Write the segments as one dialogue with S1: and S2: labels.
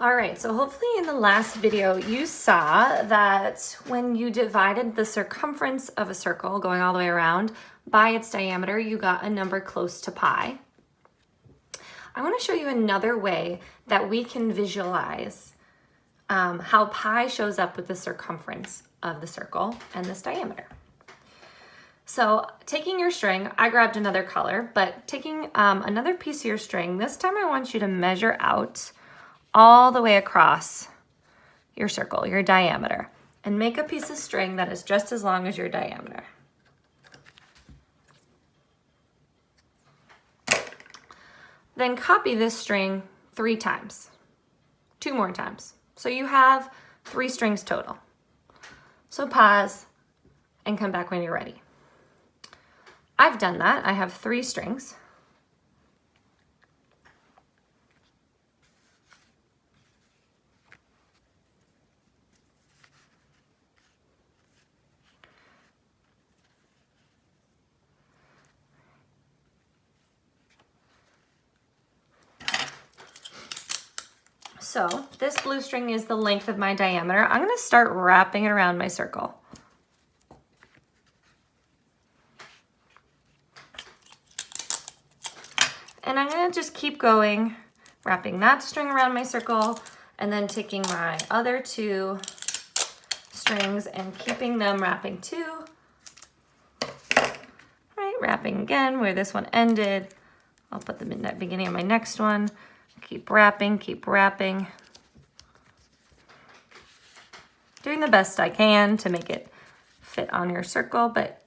S1: All right, so hopefully in the last video you saw that when you divided the circumference of a circle going all the way around by its diameter, you got a number close to pi. I want to show you another way that we can visualize how pi shows up with the circumference of the circle and this diameter. So taking your string, I grabbed another color, but taking another piece of your string, this time I want you to measure out all the way across your circle, your diameter, and make a piece of string that is just as long as your diameter. Then copy this string 3 times, 2 more times. So you have 3 strings total. So pause and come back when you're ready. I've done that. I have 3 strings. So this blue string is the length of my diameter. I'm going to start wrapping it around my circle. And I'm going to just keep going, wrapping that string around my circle, and then taking my other 2 strings and keeping them wrapping too. Right, wrapping again where this one ended. I'll put them in that beginning of my next one. Keep wrapping, keep wrapping. Doing the best I can to make it fit on your circle, but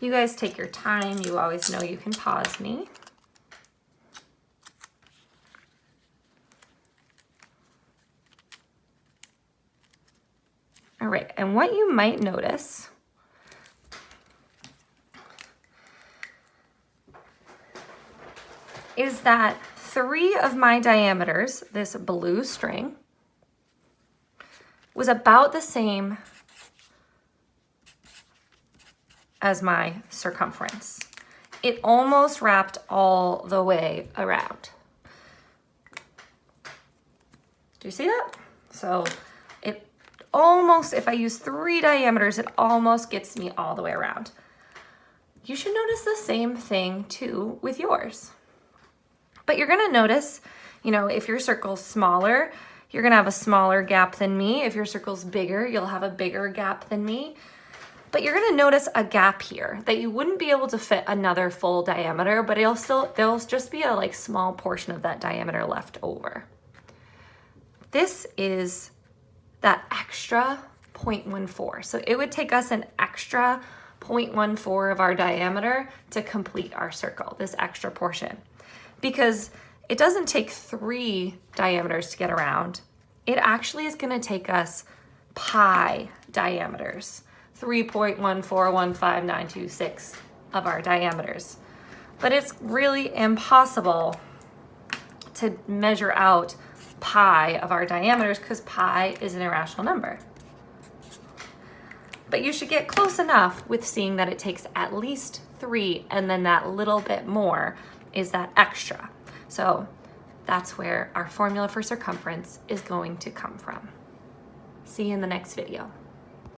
S1: you guys take your time. You always know you can pause me. All right, and what you might notice is that 3 of my diameters, this blue string, was about the same as my circumference. It almost wrapped all the way around. Do you see that? So it almost, if I use 3 diameters, it almost gets me all the way around. You should notice the same thing too with yours. But you're gonna notice, if your circle's smaller, you're gonna have a smaller gap than me. If your circle's bigger, you'll have a bigger gap than me. But you're gonna notice a gap here that you wouldn't be able to fit another full diameter, but there'll just be a small portion of that diameter left over. This is that extra 0.14. So it would take us an extra 0.14 of our diameter to complete our circle, this extra portion. Because it doesn't take 3 diameters to get around. It actually is going to take us pi diameters, 3.1415926 of our diameters. But it's really impossible to measure out pi of our diameters because pi is an irrational number. But you should get close enough with seeing that it takes at least 3, and then that little bit more is that extra. So that's where our formula for circumference is going to come from. See you in the next video.